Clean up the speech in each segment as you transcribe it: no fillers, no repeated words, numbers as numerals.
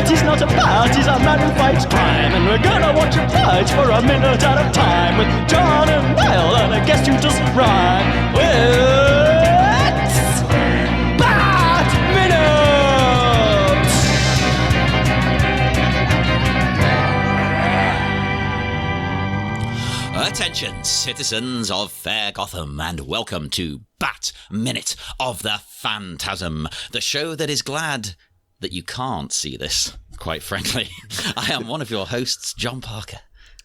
He's not a bat, he's a man who fights crime. And we're gonna watch him fight for a minute at a time. With John and Niall and a guest who doesn't rhyme. It's Bat Minute! Attention, citizens of fair Gotham, and welcome to Bat Minute of the Phantasm, the show that is glad that you can't see this, quite frankly. I am one of your hosts, John Parker.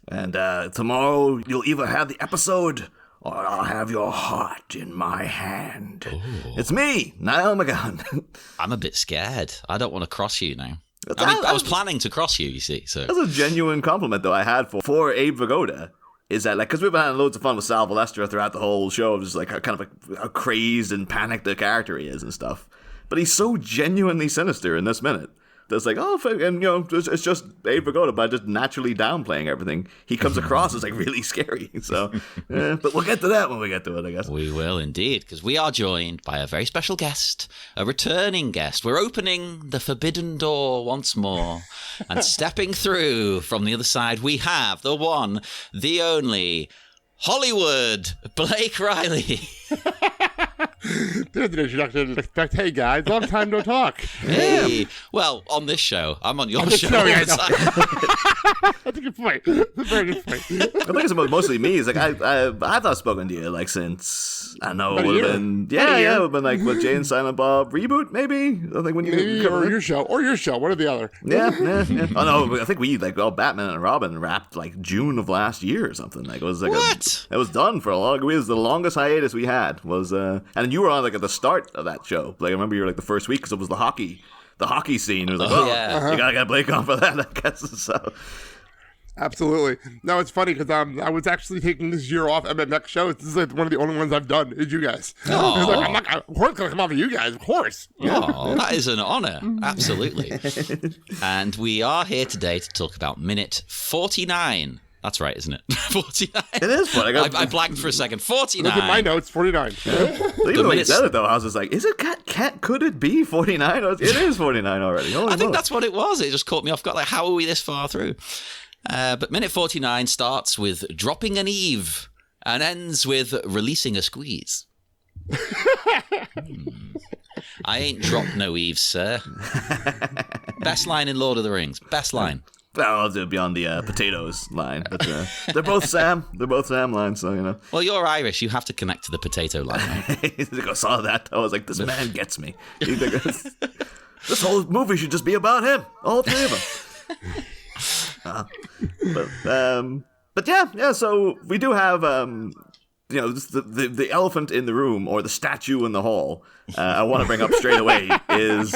And tomorrow you'll either have the episode or I'll have your heart in my hand. Ooh. It's me, Niall McGowan. I'm a bit scared. I don't want to cross you now. I was planning to cross you, you see. So that's a genuine compliment, though, I had for Abe Vigoda. Is that, like, because we've been having loads of fun with Sal Valestra throughout the whole show, just like kind of how crazed and panicked the character he is and stuff. But he's so genuinely sinister in this minute. That's like, oh, and it's just Abe Vigoda, by just naturally downplaying everything. He comes across as like really scary. So, but we'll get to that when we get to it, I guess. We will indeed, because we are joined by a very special guest, a returning guest. We're opening the forbidden door once more, and stepping through from the other side, we have the one, the only, Hollywood Blake Reilly. There's an introduction to expect. Hey guys, long time no talk. Hey, well, on this show, I'm on your show all the time. That's a good point. That's a very good point. I think it's mostly me. It's like I've not spoken to you like since I don't know. About a year. Been, yeah, it would have been like with Jay and Silent Bob reboot, maybe. I think when you maybe or your show, one or the other. Yeah. Oh no, I think we Batman and Robin wrapped like June of last year or something. Like it was like what? It was done for a long. It was the longest hiatus we had. Was and you were on like at the start of that show. Like I remember you were like the first week because it was the hockey scene. It was like, yeah. You gotta get Blake on for that, I guess. So. Absolutely. No, it's funny because I was actually taking this year off MMX shows. This is like one of the only ones I've done. Is you guys? Oh. Like, I'm not, of course, gonna come off of you guys. Of course. Oh, that is an honor. Absolutely. And we are here today to talk about minute 49. That's right, isn't it? 49. It is funny. I blanked for a second. 49. Look at my notes. 49. Even when you said it, though, I was just like, "Is it could it be 49? It is 49 already." Holy I think that's what it was. It just caught me off guard. Like, how are we this far through? But minute 49 starts with dropping an Eve and ends with releasing a squeeze. I ain't dropped no Eves, sir. Best line in Lord of the Rings. Best line. Well, I'll do it beyond the potatoes line. But they're both Sam. They're both Sam lines, so, you know. Well, you're Irish. You have to connect to the potato line. Right? I saw that. I was like, this man gets me. This whole movie should just be about him. All three of them. But yeah. So we do have, the elephant in the room or the statue in the hall. I want to bring up straight away is.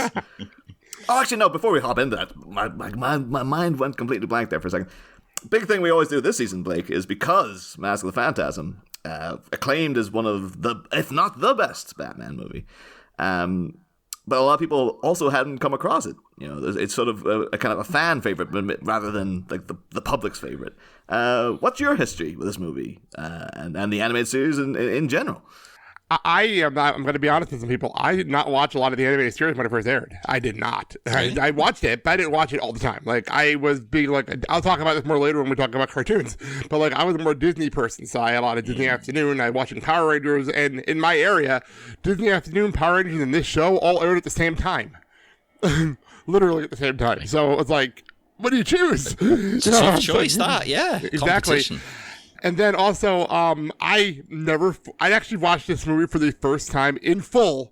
Oh, actually, no, before we hop into that, my mind went completely blank there for a second. Big thing we always do this season, Blake, is because Mask of the Phantasm, acclaimed as one of the, if not the best Batman movie, but a lot of people also hadn't come across it. You know, it's sort of a kind of a fan favorite rather than like the public's favorite. What's your history with this movie and the animated series in general? I'm going to be honest with some people. I did not watch a lot of the animated series when it first aired. I did not. Really? I watched it, but I didn't watch it all the time. Like, I was being like, I'll talk about this more later when we talk about cartoons, but like, I was a more Disney person, so I had a lot of Disney Afternoon. I watched Power Rangers, and in my area, Disney Afternoon, Power Rangers, and this show all aired at the same time. Literally at the same time. So it was like, what do you choose? It's a tough choice, that, yeah. Exactly. And then also, I actually watched this movie for the first time in full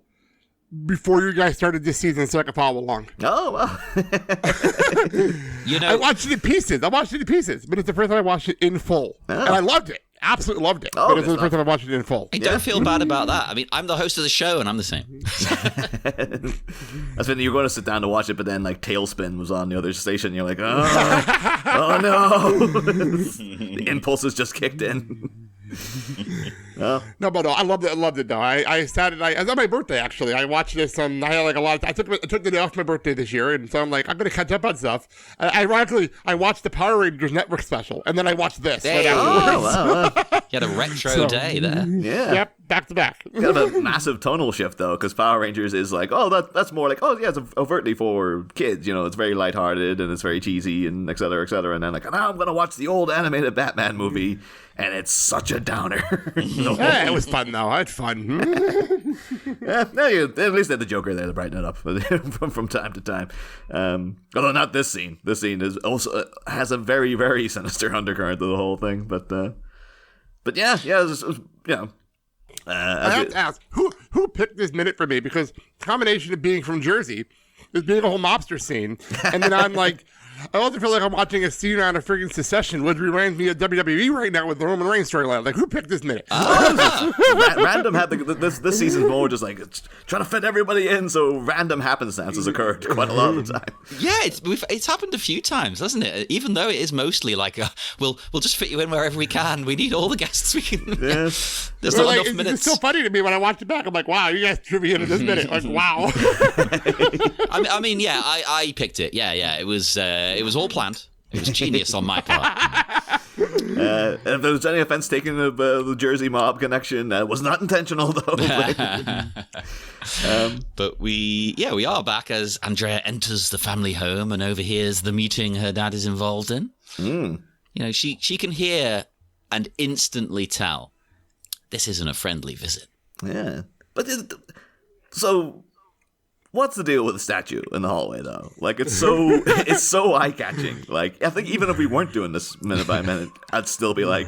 before you guys started this season, so I could follow along. Oh, well. I watched it in pieces, but it's the first time I watched it in full. Oh. And I loved it. Absolutely loved it. But it's the first time I watched it in full. I don't feel bad about that. I mean, I'm the host of the show, and I'm the same. That's when you were going to sit down to watch it, but then like Tailspin was on the other station. And you're like, oh no, the impulses just kicked in. Well, No, but no, I loved it. I loved it though. I sat and it was on my birthday actually. I watched this. I had like a lot. I took the day off my birthday this year, and so I'm like, I'm gonna catch up on stuff. Ironically, I watched the Power Rangers Network special, and then I watched this. There you oh, wow. You had a retro day there. Yeah. Yep, back to back. Kind of a massive tonal shift though, because Power Rangers is like, oh, that's more like, oh yeah, it's overtly for kids. You know, it's very lighthearted and it's very cheesy and et cetera, et cetera. And then like, now I'm gonna watch the old animated Batman movie, and it's such a downer. Yeah, it was fun though. I had fun. Yeah, at least they had the Joker there to brighten it up from time to time. Although not this scene. This scene is also has a very, very sinister undercurrent to the whole thing. But yeah, it was, you know. I have to ask, who picked this minute for me? Because combination of being from Jersey, there's being a whole mobster scene, and then I'm like, I also feel like I'm watching a scene on a friggin' Secession, which reminds me of WWE right now with the Roman Reigns storyline. Like, who picked this minute? Random had this season's more just like it's trying to fit everybody in, so random happenstances occurred quite a lot of the time. Yeah, it's happened a few times, hasn't it? Even though it is mostly like we'll just fit you in wherever we can. We need all the guests we can. Yes. There's not enough It's minutes. so funny to me when I watch it back. I'm like, wow, you guys threw me into this minute. Like, wow. I mean, yeah, I picked it. Yeah, it was all planned. It was genius on my part. If there was any offense taken of the Jersey mob connection, it was not intentional though. But we are back as Andrea enters the family home and overhears the meeting her dad is involved in. You know, she can hear and instantly tell this isn't a friendly visit. Yeah, but so what's the deal with the statue in the hallway though? Like it's so eye catching. Like I think even if we weren't doing this minute by minute, I'd still be like,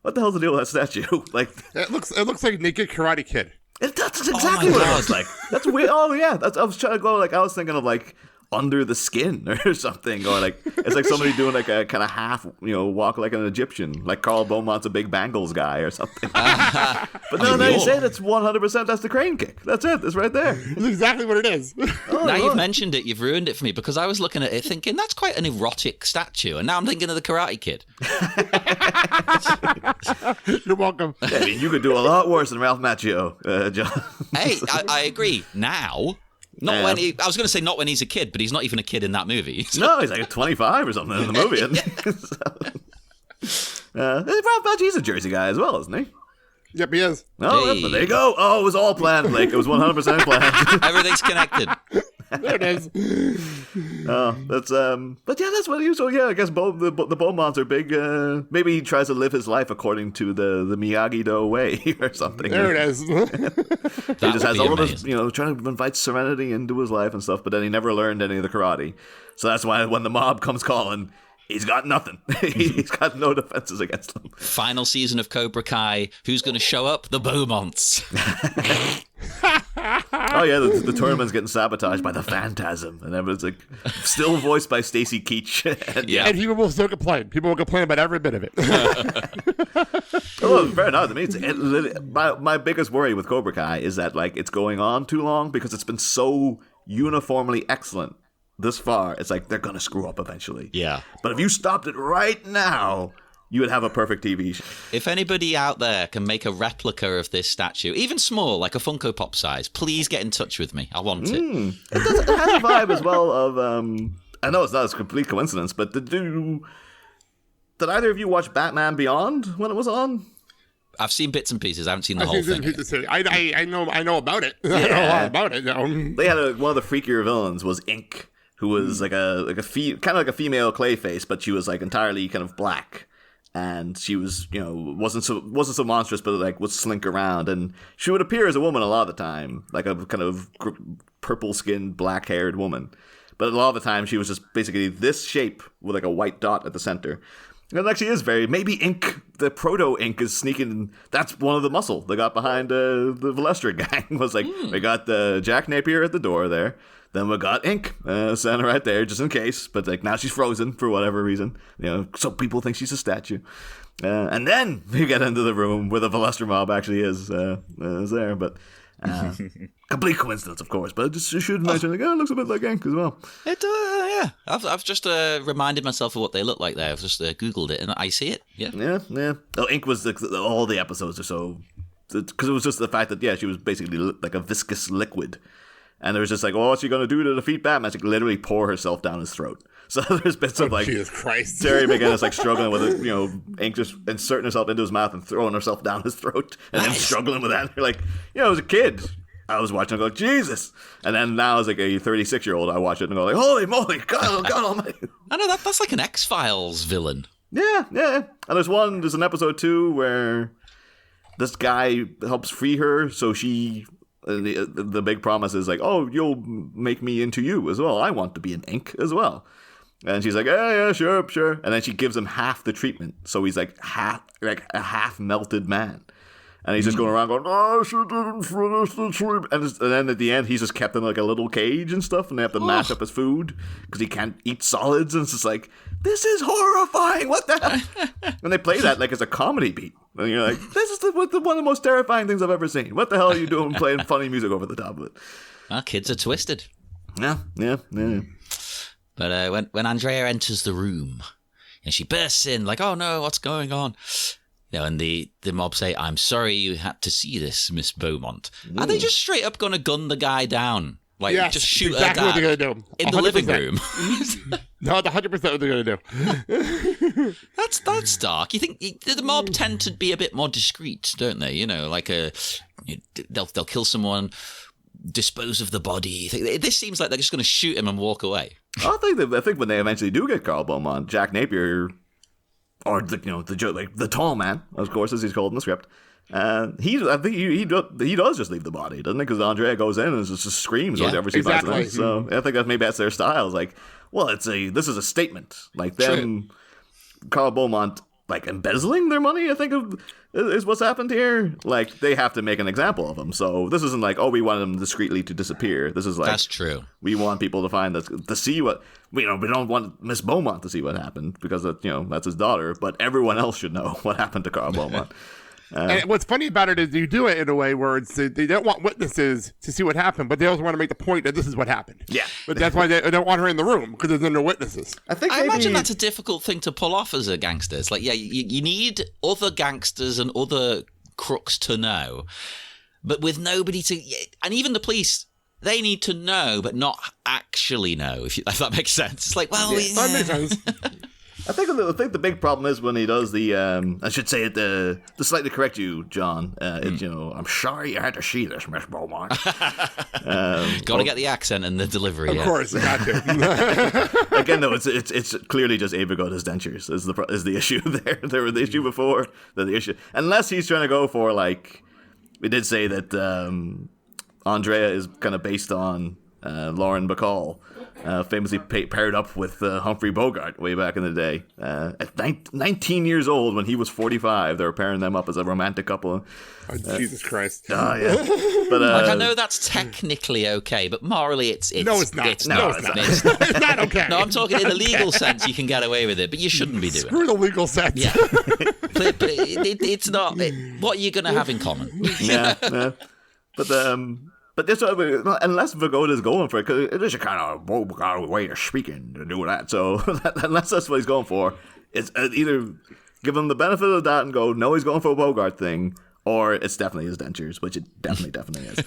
what the hell's the deal with that statue? Like it looks like Naked Karate Kid. That's exactly what it looks like. That's weird. Oh yeah, I was trying to go like I was thinking of like Under the Skin or something, or like it's like somebody doing like a kind of half, walk like an Egyptian, like Carl Beaumont's a big Bangles guy or something. But no, you said it's 100%. That's the crane kick. That's it. It's right there. It's exactly what it is. Now you've mentioned it, you've ruined it for me because I was looking at it thinking that's quite an erotic statue, and now I'm thinking of the Karate Kid. You're welcome. Yeah, I mean, you could do a lot worse than Ralph Macchio, John. Hey, I agree. Now. Not when I was going to say not when he's a kid, but he's not even a kid in that movie. So. No, he's like 25 or something in the movie. Ralph Macchio's a Jersey guy as well, isn't he? Yep, he is. Oh, Hey. but there you go. Oh, it was all planned, Blake. It was 100% planned. Everything's connected. There it is. But yeah, that's what he was. So yeah, I guess the Beaumonts are big. Maybe he tries to live his life according to the Miyagi-Do way or something. There it is. He just has all of this, trying to invite serenity into his life and stuff, but then he never learned any of the karate. So that's why when the mob comes calling, he's got nothing. He's got no defenses against them. Final season of Cobra Kai. Who's going to show up? The Beaumonts. Oh yeah, the tournament's getting sabotaged by the Phantasm, and everyone's like, still voiced by Stacy Keach. Yeah. And people will still complain. People will complain about every bit of it. Oh, fair enough. I mean, my biggest worry with Cobra Kai is that like it's going on too long because it's been so uniformly excellent this far. It's like they're gonna screw up eventually. Yeah. But if you stopped it right now, you would have a perfect TV show. If anybody out there can make a replica of this statue, even small, like a Funko Pop size, please get in touch with me. I want it. It has a vibe as well of I know it's not a complete coincidence, but did either of you watch Batman Beyond when it was on? I've seen bits and pieces. I haven't seen the I've whole seen thing. the series. I know about it. I know a lot about it. They had one of the freakier villains was Ink, who was like kind of like a female Clayface, but she was like entirely kind of black. And she was, wasn't so monstrous, but like would slink around, and she would appear as a woman a lot of the time, like a kind of purple-skinned, black-haired woman. But a lot of the time, she was just basically this shape with like a white dot at the center. And it actually is maybe Ink, the proto-Ink is sneaking. That's one of the muscle they got behind the Velestrid gang. Was like we got Jack Napier at the door there. Then we got Ink standing right there, just in case. But like now she's frozen for whatever reason, so people think she's a statue. And then we get into the room where the Velestrid mob actually is there. But Complete coincidence, of course, but just should mention, it looks a bit like ink as well. It, yeah. I've just reminded myself of what they look like there. I've just Googled it, and I see it. Yeah. Yeah. Oh, ink was all the episodes are so... Because it was just the fact that, yeah, she was basically like a viscous liquid. And there was just like, well, what's she going to do to defeat Batman? She could literally pour herself down his throat. So there's bits of like Jesus Christ. Terry McGinnis like struggling with it, ink just inserting herself into his mouth and throwing herself down his throat, and then struggling with that. And you're like, as a kid, I was watching and go, Jesus. And then now as like a 36-year-old, I watch it and go like, holy moly, God almighty. I know that's like an X-Files villain. Yeah. And there's an episode 2 where this guy helps free her, so she... The big promise is like, oh, you'll make me into you as well. I want to be an ink as well. And she's like, yeah, sure. And then she gives him half the treatment. So he's like a half melted man. And he's just going around going, oh, she didn't finish the treatment. And then at the end, he's just kept in like a little cage and stuff. And they have to mash up his food because he can't eat solids. And it's just like, this is horrifying. What the hell? And they play that like as a comedy beat. And you're like, this is one of the most terrifying things I've ever seen. What the hell are you doing playing funny music over the top of it? Well, kids are twisted. Yeah. But when Andrea enters the room and she bursts in like, oh no, what's going on? And the mob say, I'm sorry you had to see this, Miss Beaumont. Are they just straight up going to gun the guy down? Like, just shoot exactly her dad what they're gonna do. in 100%. the living room? No, 100% what they're going to do. That's dark. You think the mob tend to be a bit more discreet, don't they? Like they'll kill someone, dispose of the body. This seems like they're just going to shoot him and walk away. I think when they eventually do get Carl Beaumont, Jack Napier, or the tall man, of course, as he's called in the script, I think he does just leave the body, doesn't he? Because Andrea goes in and just screams whenever she finds him. So I think that's their style. It's like, well, this is a statement. Like them, Carl Beaumont, like embezzling their money, I think is what's happened here. Like they have to make an example of him. So this isn't like, oh, we want him discreetly to disappear. This is like, that's true. We want people to find this, to see what we don't want Miss Beaumont to see what happened because that's his daughter, but everyone else should know what happened to Carl Beaumont. And what's funny about it is you do it in a way where they don't want witnesses to see what happened, but they also want to make the point that this is what happened. Yeah. But that's why they don't want her in the room, because there's no witnesses. I imagine that's a difficult thing to pull off as a gangster. It's like, you need other gangsters and other crooks to know, but with nobody to... And even the police, they need to know, but not actually know, if that makes sense. It's like, well... That makes sense. I think the big problem is when he does the I should say it to slightly correct you, John. I'm sorry you had to see this, Miss Beaumont. Got to get the accent and the delivery. Of course, got to. Again, though, it's clearly just Ava Goda's dentures is the issue there. There was the issue before, the issue, unless he's trying to go for like we did say that Andrea is kind of based on Lauren Bacall. Famously paired up with Humphrey Bogart way back in the day. At 19 years old, when he was 45, they were pairing them up as a romantic couple. Oh, Jesus Christ. Oh, yeah. But, I know that's technically okay, but morally it's no, it's not. It's not. It's not okay. No, I'm talking in the legal sense. You can get away with it, but you shouldn't be doing it. Screw the legal sense. Yeah. But it's not... what are you going to have in common? Yeah. But this, unless Vigoda's going for it, because it is a kind of Bogart way of speaking to do that. So unless that's what he's going for, it's either give him the benefit of the doubt and go, no, he's going for a Bogart thing, or it's definitely his dentures, which it definitely is.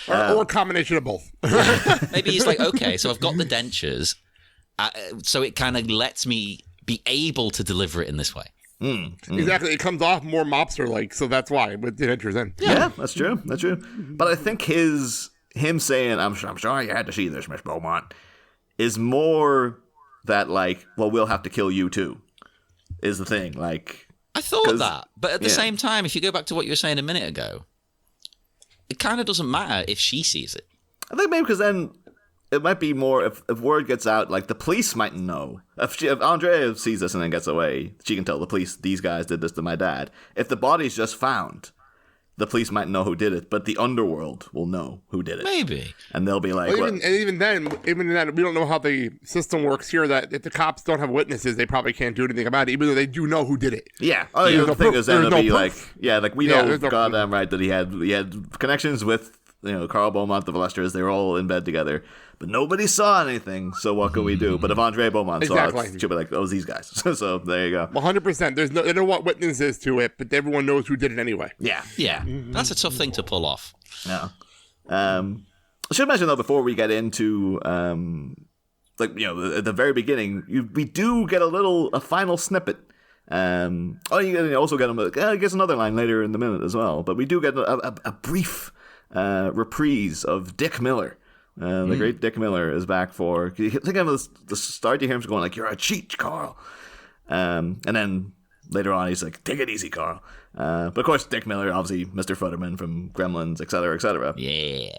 or a combination of both. Maybe he's like, okay, so I've got the dentures, so it kind of lets me be able to deliver it in this way. Exactly. It comes off more mobster-like, so that's why with the dentures in. Yeah, that's true. But I think him saying, I'm sorry you had to see this, Miss Beaumont, is more that like, well, we'll have to kill you too, is the thing. Like, I thought that, but at the same time, if you go back to what you were saying a minute ago, it kind of doesn't matter if she sees it. I think maybe because then it might be more if word gets out, like the police mightn't know. If Andrea sees this and then gets away, she can tell the police, these guys did this to my dad. If the body's just found, the police might know who did it, but the underworld will know who did it. Maybe. And they'll be like, even then, we don't know how the system works here, that if the cops don't have witnesses, they probably can't do anything about it, even though they do know who did it. Yeah. The thing is then it'll be like, we know goddamn right that he had connections with Carl Beaumont, the Velesters, they were all in bed together, but nobody saw anything. So what can we do? But if Andre Beaumont saw it, she'll be like, "Oh, these guys." So there you go. 100%. They don't want witnesses to it, but everyone knows who did it anyway. Yeah. That's a tough thing to pull off. Yeah. I should mention though, before we get into at the very beginning, we do get a final snippet. You also get I guess another line later in the minute as well, but we do get a brief reprise of Dick Miller. The great Dick Miller is back for. Think of the start. You hear him going like, "You're a cheat, Carl," and then later on he's like, "Take it easy, Carl." But of course, Dick Miller, obviously Mr. Futterman from Gremlins, etc., etc. Yeah.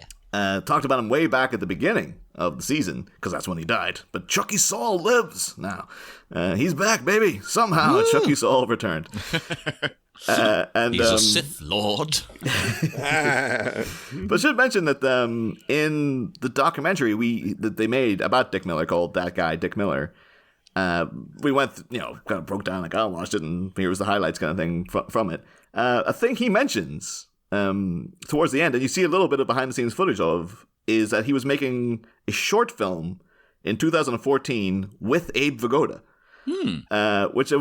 Talked about him way back at the beginning of the season, because that's when he died. But Chucky Saul lives now. He's back, baby. Somehow Chucky Saul returned. And he's a Sith Lord. But I should mention that in the documentary that they made about Dick Miller, called That Guy, Dick Miller, we went, kind of broke down, like, I watched it, and here was the highlights kind of thing from it. A thing he mentions towards the end, and you see a little bit of behind-the-scenes footage of, is that he was making a short film in 2014 with Abe Vigoda. Which I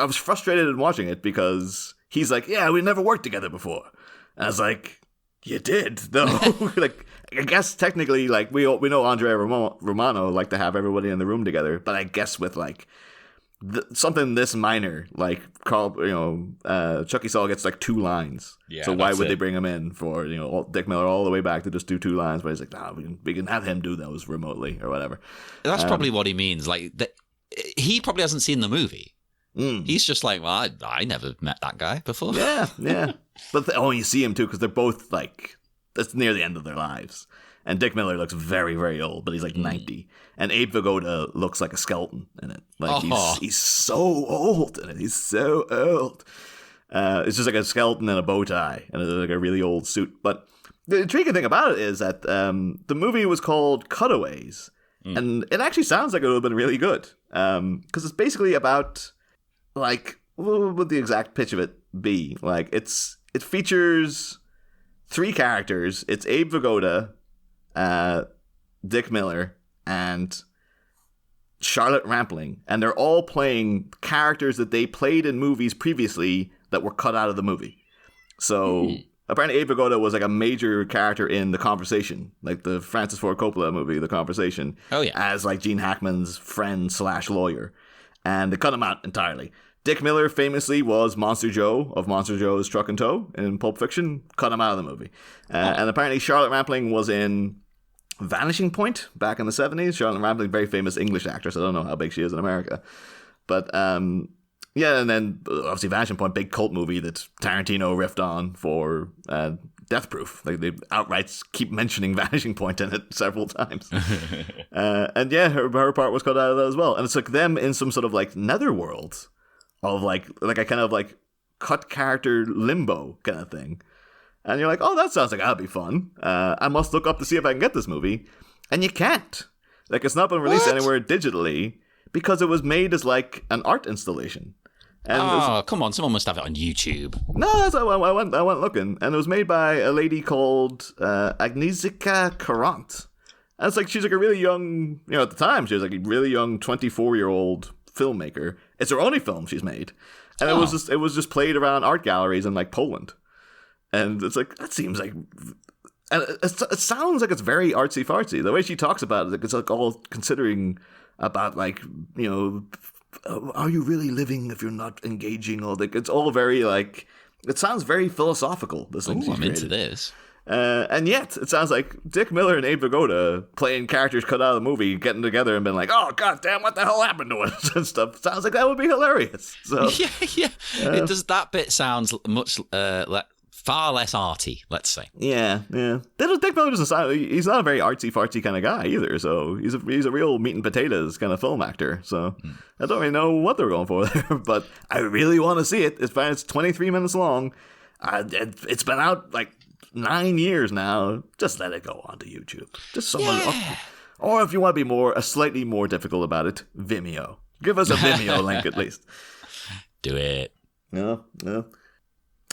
was frustrated in watching it, because he's like, "Yeah, we never worked together before." And I was like, "You did, though." Like, I guess technically, like, we know Andrea Romano like to have everybody in the room together, but I guess with like something this minor, like Carl, Chucky Saul gets like 2 lines. Yeah, so why would they bring him in for Dick Miller all the way back to just do 2 lines? But he's like, "Nah, we can have him do those remotely or whatever." That's probably what he means. Like, he probably hasn't seen the movie. He's just like, "Well, I never met that guy before." Yeah. But you see him too, because they're both like, that's near the end of their lives. And Dick Miller looks very, very old, but he's like 90. And Abe Vigoda looks like a skeleton in it. Like, he's so old in it. He's so old. It's just like a skeleton and a bow tie and like a really old suit. But the intriguing thing about it is that the movie was called Cutaways. And it actually sounds like it would have been really good. Because it's basically about, like, what would the exact pitch of it be? Like, it features 3 characters. It's Abe Vigoda, Dick Miller, and Charlotte Rampling. And they're all playing characters that they played in movies previously that were cut out of the movie. So apparently Abe Vigoda was like a major character in The Conversation, like the Francis Ford Coppola movie, The Conversation. Oh, yeah. As like Gene Hackman's friend / lawyer. And they cut him out entirely. Dick Miller famously was Monster Joe of Monster Joe's Truck and Tow in Pulp Fiction. Cut him out of the movie. And apparently Charlotte Rampling was in Vanishing Point back in the 70s. Charlotte Rampling, very famous English actress. I don't know how big she is in America. But yeah, and then obviously Vanishing Point, big cult movie that Tarantino riffed on for Death Proof. Like, they outright keep mentioning Vanishing Point in it several times. And yeah, her part was cut out of that as well. And it's like them in some sort of like netherworld of like a kind of like cut character limbo kind of thing. And you're like, "Oh, that sounds like that'd be fun. I must look up to see if I can get this movie." And you can't. Like, it's not been released anywhere digitally because it was made as like an art installation. And come on, someone must have it on YouTube. No, that's why I went looking, and it was made by a lady called Agnieszka Karant. And it's like, she's like a really young, at the time she was like a really young 24-year-old filmmaker. It's her only film she's made, and it was just played around art galleries in like Poland. And it's like, that seems like, and it sounds like it's very artsy fartsy. The way she talks about it, like, it's like all considering about like, are you really living if you're not engaging? Or like, it's all very like, it sounds very philosophical. This thing she's I'm created. into this. And yet, it sounds like Dick Miller and Abe Vigoda playing characters cut out of the movie, getting together and being like, "Oh, goddamn, what the hell happened to us?" and stuff. Sounds like that would be hilarious. So Yeah. It does. That bit sounds much far less arty, let's say. Yeah. Dick Miller doesn't sound. He's not a very artsy fartsy kind of guy either. So he's a real meat and potatoes kind of film actor. So I don't really know what they're going for there, but I really want to see it. It's 23 minutes long. It's been out like 9 years now. Just let it go onto YouTube. Just someone, or if you want to be slightly more difficult about it, Vimeo. Give us a Vimeo link at least. Do it. No.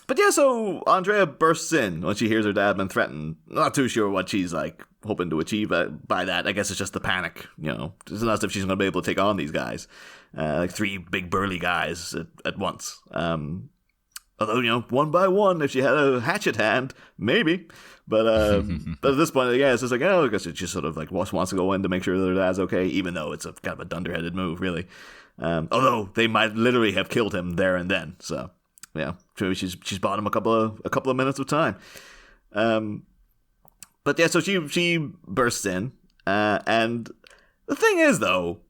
But yeah, so Andrea bursts in when she hears her dad been threatened. Not too sure what she's like hoping to achieve by that. I guess it's just the panic, It's not as if she's going to be able to take on these guys, like 3 big burly guys at once. Although, one by one, if she had a hatchet hand, maybe. But at this point, yeah, it's just like, I guess she just sort of like wants to go in to make sure that her dad's okay, even though it's a kind of a dunderheaded move, really. Although they might literally have killed him there and then, so. Yeah, she's bought him a couple of minutes of time. But yeah, so she bursts in, and the thing is, though,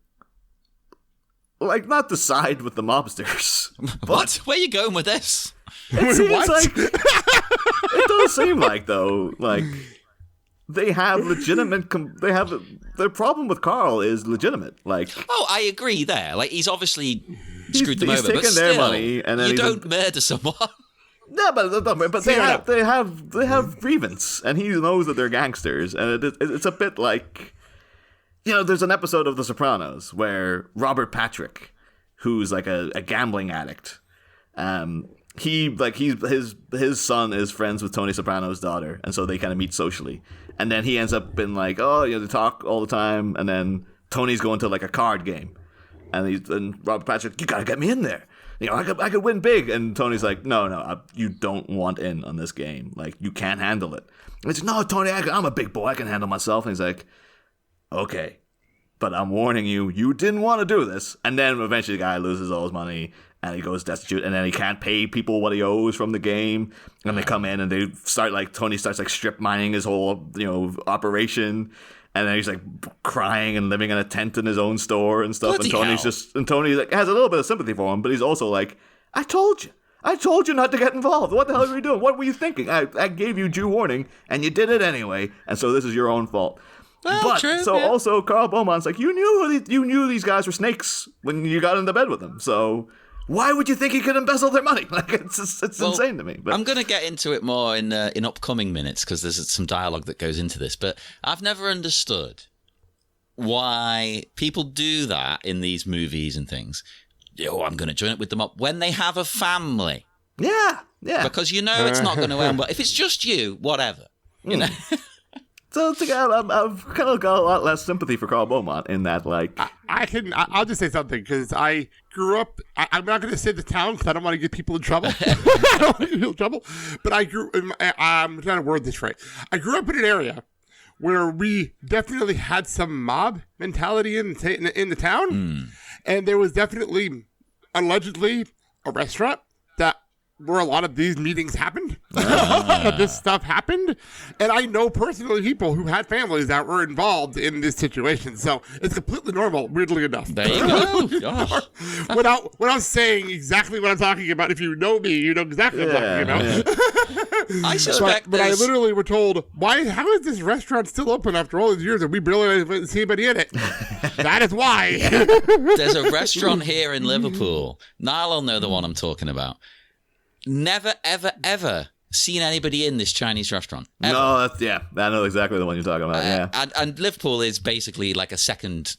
like, not to side with the mobsters. What? Where are you going with this? It seems like it does seem like, though, like they have legitimate. Their problem with Carl is legitimate. Like, oh, I agree there. Like, he's obviously screwed them he's over, taking but their still, money, and then you don't murder someone. No, but they have grievance, and he knows that they're gangsters, and it's a bit like, there's an episode of The Sopranos where Robert Patrick, who's like a gambling addict, his son is friends with Tony Soprano's daughter, and so they kind of meet socially, and then he ends up being like, they talk all the time, and then Tony's going to like a card game. And Robert Patrick, you gotta get me in there. I could win big. And Tony's like, no, you don't want in on this game. Like, you can't handle it. And he's like, no, Tony, I'm a big boy. I can handle myself. And he's like, okay, but I'm warning you, you didn't want to do this. And then eventually the guy loses all his money and he goes destitute. And then he can't pay people what he owes from the game. And they come in and they start Tony starts strip mining his whole, operation. And then he's like crying and living in a tent in his own store and stuff. Bloody And Tony like has a little bit of sympathy for him, but he's also like, I told you not to get involved. What the hell were you doing? What were you thinking? I gave you due warning and you did it anyway. And so this is your own fault. Well, but true, so yeah. also Carl Beaumont's like, you knew these guys were snakes when you got into bed with them. So why would you think he could embezzle their money? Like, it's insane to me. But I'm going to get into it more in upcoming minutes because there's some dialogue that goes into this. But I've never understood why people do that in these movies and things. I'm going to join it with them up when they have a family. Yeah. Because it's not going to end well. If it's just you, whatever. You know. So I've kind of got a lot less sympathy for Carl Beaumont in that, like... I'll just say something, because I grew up... I'm not going to say the town, because I don't want to get people in trouble. But I'm trying to word this right. I grew up in an area where we definitely had some mob mentality in the town. And there was definitely, allegedly, a restaurant where a lot of these meetings happened. This stuff happened. And I know personally people who had families that were involved in this situation. So it's completely normal, weirdly enough. There you go. Without saying exactly what I'm talking about. If you know me, you know exactly what I'm talking about. I suspect but I literally were told, how is this restaurant still open after all these years and we barely didn't see anybody in it? That is why. There's a restaurant here in Liverpool. Niall will know the one I'm talking about. Never, ever, ever seen anybody in this Chinese restaurant. Ever. No, I know exactly the one you're talking about, yeah. And Liverpool is basically like a second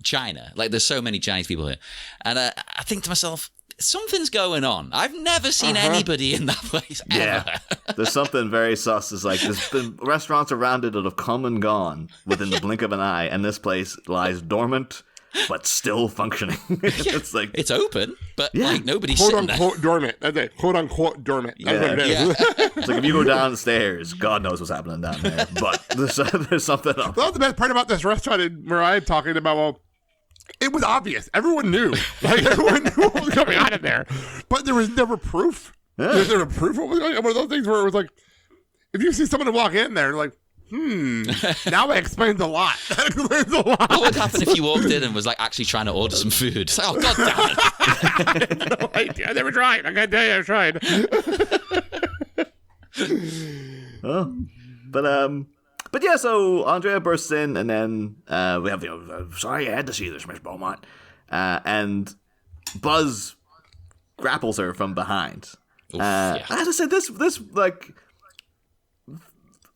China. Like, there's so many Chinese people here. And I think to myself, something's going on. I've never seen anybody in that place, ever. Yeah, there's something very sus. It's like, there's been restaurants around it that have come and gone within the blink of an eye, and this place lies dormant, but still functioning. It's like, it's open, but like nobody's quote sitting there. unquote dormant. That's it. Quote unquote dormant. That's what it is. Yeah. it's like if you go downstairs, God knows what's happening down there. But there's something up. Well, the best part about this restaurant where I'm talking about, it was obvious. Everyone knew. Like, everyone knew what was coming out of there. But there was never proof. There was never proof what was going on. One of those things where it was like, if you see someone walk in there, like, now it explains a lot. That explains a lot. What would happen if you walked in and was like actually trying to order some food? It's like, oh, God damn it. I had no idea. I never tried. I can't tell you I tried. But yeah, so Andrea bursts in, and then we have sorry I had to see this, Miss Beaumont, and Buzz grapples her from behind. Yeah. I have to say, this like,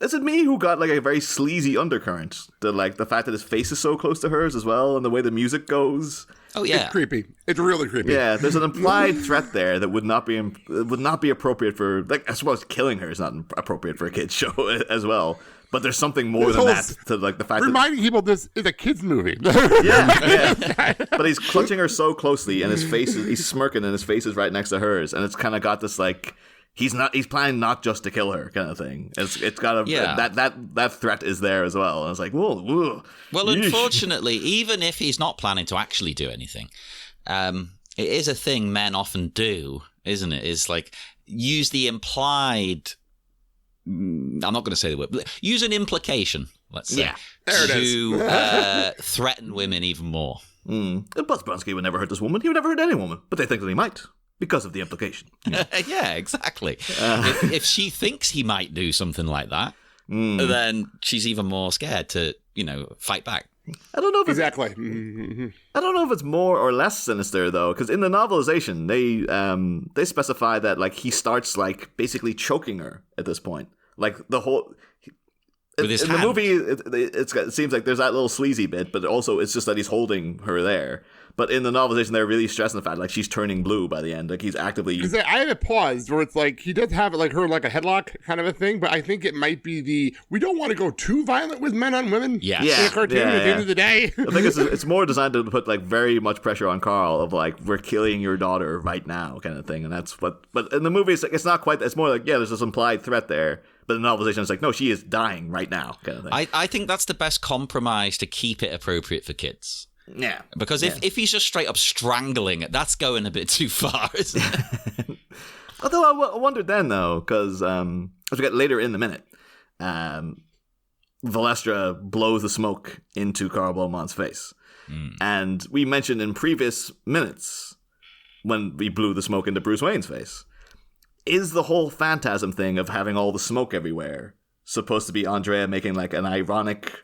is it me who got like a very sleazy undercurrent? The fact that his face is so close to hers as well, and the way the music goes. Oh yeah, It's creepy. It's really creepy. Yeah, there's an implied threat there that would not be appropriate for, like, I suppose killing her is not appropriate for a kids show as well. But there's something more This than whole that to like the fact reminding people this is a kids movie. yeah. But he's clutching her so closely, and he's smirking, and his face is right next to hers, and it's kind of got this like he's planning not just to kill her kind of thing. It's got that threat is there as well. And it's like whoa. Well, unfortunately, even if he's not planning to actually do anything, it is a thing men often do, isn't it? Is like use the implied. I'm not going to say the word. But use an implication, let's say, to threaten women even more. Buzz Bronski would never hurt this woman. He would never hurt any woman. But they think that he might because of the implication. Yeah, exactly. If she thinks he might do something like that, then she's even more scared to, fight back. I don't know if Exactly. I don't know if it's more or less sinister though, because in the novelization they specify that like he starts like basically choking her at this point, like the whole. With his in hand. the movie, it seems like there's that little sleazy bit, but also it's just that he's holding her there. But in the novelization, they're really stressing the fact like she's turning blue by the end, like he's actively. Because I have it paused where it's like he does have like her like a headlock kind of a thing, but I think it might be we don't want to go too violent with men on women. Yeah. In a cartoon at the end of the day. I think it's more designed to put like very much pressure on Carl of like we're killing your daughter right now kind of thing, and that's what. But in the movie, it's like it's not quite. It's more like there's this implied threat there. But in the novelization, it's like, no, she is dying right now, kind of thing. I think that's the best compromise to keep it appropriate for kids. Yeah. Because if he's just straight up strangling it, that's going a bit too far, isn't it? Although I wondered then, though, because as we get later in the minute, Valestra blows the smoke into Carl Beaumont's face. And we mentioned in previous minutes when we blew the smoke into Bruce Wayne's face. Is the whole Phantasm thing of having all the smoke everywhere supposed to be Andrea making like an ironic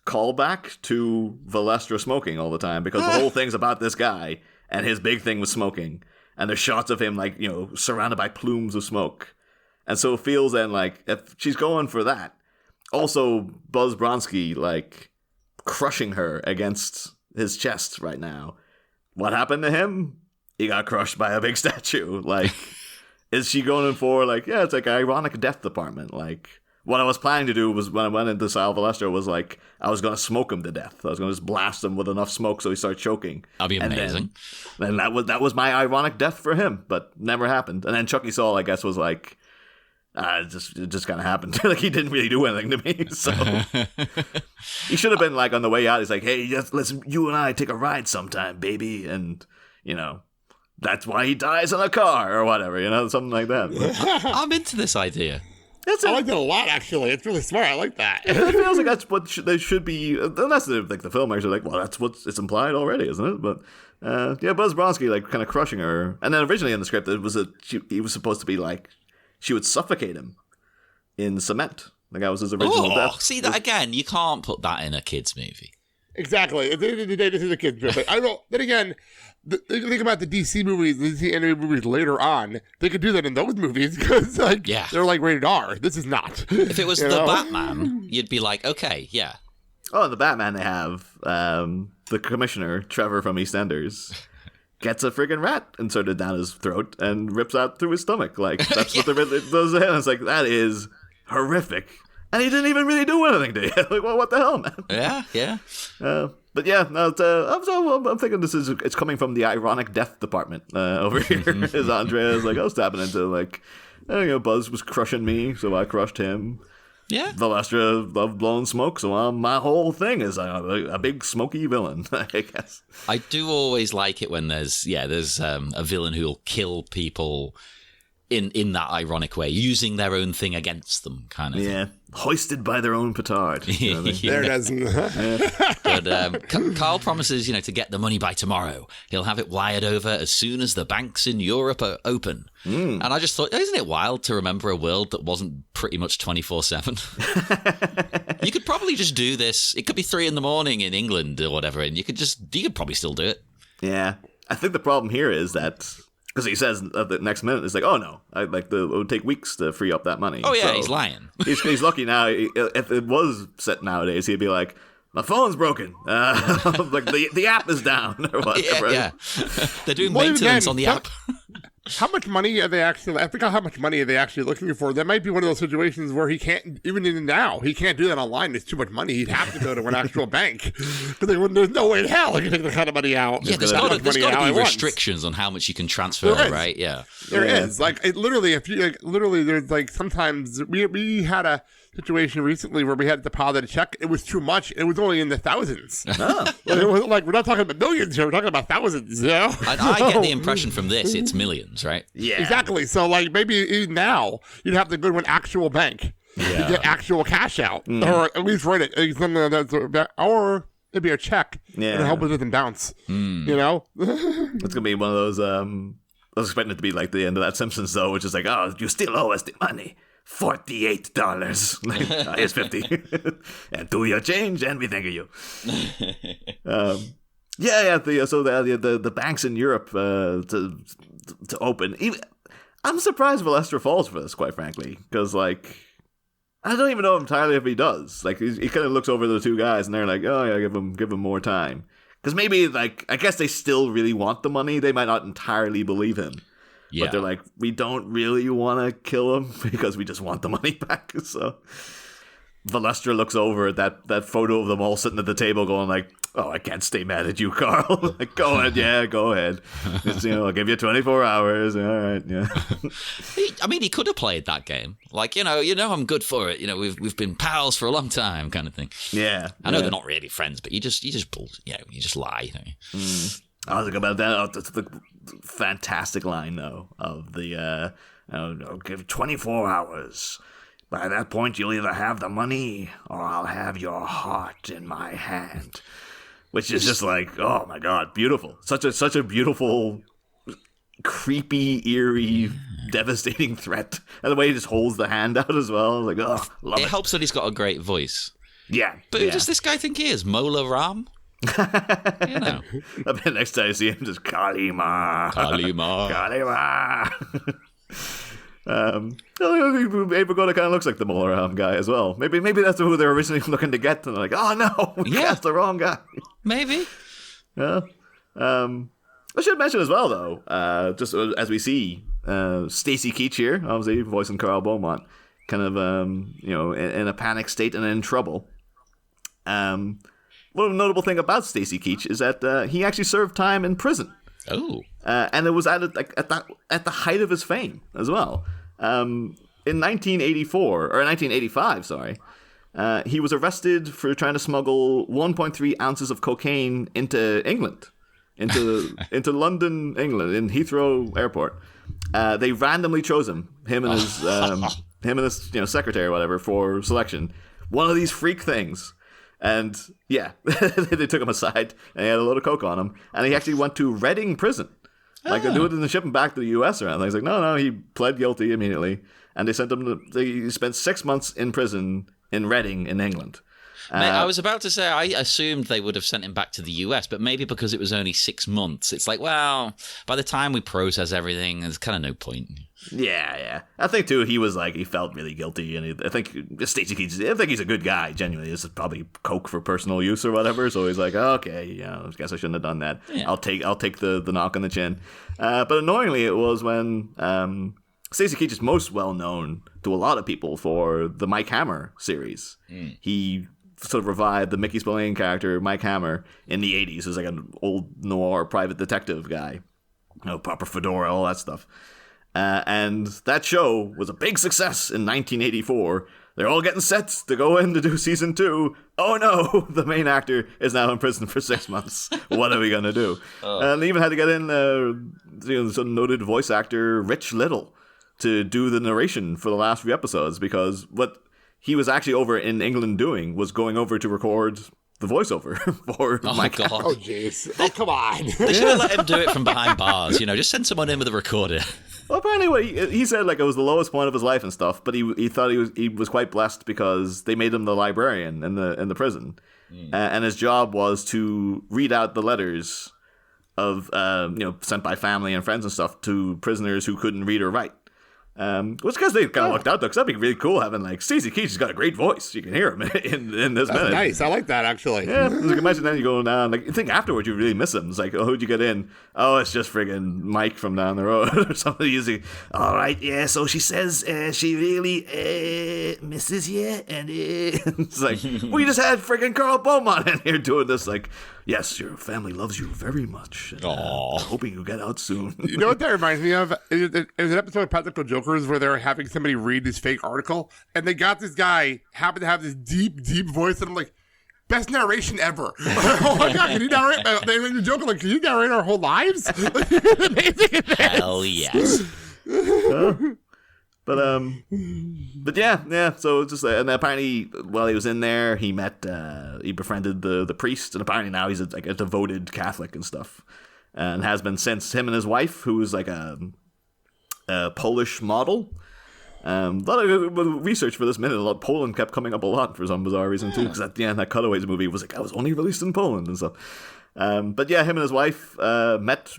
callback to Valestra smoking all the time? Because the whole thing's about this guy, and his big thing was smoking. And there's shots of him like, surrounded by plumes of smoke. And so it feels then like if she's going for that, also Buzz Bronski like crushing her against his chest right now. What happened to him? He got crushed by a big statue. Like... Is she going in for, like, it's like an ironic death department? Like, what I was planning to do was, when I went into Sal Valestra, was like, I was going to smoke him to death. I was going to just blast him with enough smoke so he starts choking. That'd be amazing. Then that was my ironic death for him, but never happened. And then Chucky Saul, I guess, was like, it just kind of happened. Like, he didn't really do anything to me, so. He should have been, like, on the way out, he's like, hey, let's you and I take a ride sometime, baby. And, that's why he dies in a car or whatever, something like that. I'm into this idea. I like that a lot, actually. It's really smart. I like that. It feels like that's what they should be. Unless like the filmmakers are like, well, that's what it's implied already, isn't it? But Buzz Bronski like kind of crushing her, and then originally in the script it was he was supposed to be like she would suffocate him in cement. Like that was his original death. See that again? You can't put that in a kids' movie. Exactly. At the end of the day, this is a kid's movie. I don't. Then again, think about the DC movies, the DC animated movies later on. They could do that in those movies because, they're like rated R. This is not. If it was the Batman, you'd be like, okay, yeah. Oh, in the Batman, they have the commissioner Trevor from EastEnders gets a friggin' rat inserted down his throat and rips out through his stomach. Like that's what those. And it's like that is horrific. And he didn't even really do anything to you. Like, well, what the hell, man? Yeah. But yeah, no, I'm thinking it's coming from the ironic death department over here. As Andrea is like, I was tapping into like, Buzz was crushing me, so I crushed him. Yeah. Valestra loved blowing smoke, so my whole thing is a big smoky villain, I guess. I do always like it when there's a villain who'll kill people in that ironic way, using their own thing against them, kind of thing. Hoisted by their own petard. There it is. But Carl promises, to get the money by tomorrow. He'll have it wired over as soon as the banks in Europe are open. And I just thought, isn't it wild to remember a world that wasn't pretty much 24/7? You could probably just do this. It could be 3 a.m. in England or whatever, and you could probably still do it. Yeah. I think the problem here is that Because he says at the next minute, it's like, oh no, it would take weeks to free up that money. Oh yeah, So he's lying. he's lucky now. If it was set nowadays, he'd be like, my phone's broken. Like the app is down or whatever. Yeah. They're doing Well, maintenance again, on the app. How much money are they actually? I forgot how much money are they actually looking for. That might be one of those situations where he can't, even now, he can't do that online. It's too much money. He'd have to go to an actual bank. But there's no way in hell he can take the kind of money out. Yeah, there's got to be restrictions on how much you can transfer, right? Yeah. There is. Like, it literally, there's like sometimes we had a situation recently where we had to deposit a check. It was too much. It was only in the thousands. Oh. It was like, we're not talking about millions here. We're talking about thousands, you know? I get the impression from this, it's millions, right? Yeah. Exactly. So, like, maybe even now, you'd have to go to an actual bank to get actual cash out. Or at least write it. Or it'd be a check. Yeah. And help it doesn't bounce. You know? It's going to be one of those, I was expecting it to be like the end of that Simpsons, though, which is like, oh, you still owe us the money. $48. Like, here's 50. And do your change, and we think of you. The banks in Europe to open. I'm surprised Valestra falls for this, quite frankly, because like I don't even know entirely if he does. Like he kind of looks over the two guys, and they're like, "Oh yeah, give him more time," because maybe like I guess they still really want the money. They might not entirely believe him. Yeah. But they're like, we don't really want to kill him because we just want the money back. So Valestra looks over at that photo of them all sitting at the table going like, oh, I can't stay mad at you, Carl. Like, go ahead. Yeah, go ahead. It's, I'll give you 24 hours. All right. Yeah. He could have played that game. Like, I'm good for it. We've been pals for a long time kind of thing. Yeah. I know they're not really friends, but you just lie. I was thinking about that. That's the fantastic line, though, of the, I'll give 24 hours. By that point, you'll either have the money or I'll have your heart in my hand. Which is just like, oh my God, beautiful. Such a beautiful, creepy, eerie, devastating threat. And the way he just holds the hand out as well. Like, oh, love it. It helps that he's got a great voice. Yeah. But who does this guy think he is? Mola Ram? I bet next time I see him, just Kalima. Abergona kind of looks like the Mola guy as well. Maybe that's who they were originally looking to get, and they're like, oh no, we cast the wrong guy. Maybe. Yeah. I should mention as well, though, just as we see Stacy Keach here, obviously voicing Carl Beaumont, kind of in a panic state and in trouble. One notable thing about Stacy Keach is that he actually served time in prison. Oh. And it was at the height of his fame as well. In 1985, he was arrested for trying to smuggle 1.3 ounces of cocaine into England, into London, England, in Heathrow Airport. They randomly chose him and his secretary or whatever for selection. One of these freak things. And yeah, they took him aside and he had a load of coke on him. And he actually went to Reading prison. Like they do it and ship him back to the US or anything. He's like, no, he pled guilty immediately. And they sent him he spent 6 months in prison in Reading in England. Mate, I was about to say, I assumed they would have sent him back to the US, but maybe because it was only 6 months. It's like, well, by the time we process everything, there's kind of no point. Yeah. I think, too, he was like, he felt really guilty. And I think Stacey Keach, I think he's a good guy, genuinely. This is probably coke for personal use or whatever. So he's like, okay, I guess I shouldn't have done that. Yeah. I'll take the knock on the chin. But annoyingly, it was when Stacey Keach is most well known to a lot of people for the Mike Hammer series. He sort of revived the Mickey Spillane character, Mike Hammer, in the 80s. He was like an old noir private detective guy. Proper fedora, all that stuff. And that show was a big success in 1984. They're all getting set to go in to do season 2. Oh no, the main actor is now in prison for 6 months. What are we going to do? And they even had to get in some noted voice actor Rich Little to do the narration for the last few episodes, because what he was actually over in England doing was going over to record the voiceover for Mike. God. Oh, jeez. Oh, come on. They should have let him do it from behind bars. Just send someone in with a recorder. Well, apparently he said like it was the lowest point of his life and stuff, but he thought he was quite blessed because they made him the librarian in the prison, and his job was to read out the letters sent by family and friends and stuff to prisoners who couldn't read or write. Which because they kind of looked out though, because that'd be really cool having like Stacey Keach's got a great voice. You can hear him in this minute. Nice, I like that actually. Yeah, like imagine then you go down, like you think afterwards you really miss him. It's like, oh, who'd you get in? Oh, it's just friggin' Mike from down the road or something. Usually, all right, yeah. So she says she really misses you, and it's like we just had friggin' Carl Beaumont in here doing this. Like, yes, your family loves you very much. And, hoping you get out soon. You know what that reminds me of? There's an episode of Practical Jokers where they're having somebody read this fake article, and they got this guy happen to have this deep, deep voice, and I'm like, best narration ever. Oh my god, can you narrate? They made me joke like, can you narrate our whole lives? Amazing. Hell yes. But yeah. So it's just and apparently while he was in there, he befriended the priest, and apparently now he's a devoted Catholic and stuff, and has been since. Him and his wife, who's like a Polish model. A lot of research for this minute. Poland kept coming up a lot for some bizarre reason too, because at the end that Cutaways movie was like, I was only released in Poland and stuff. But yeah, him and his wife met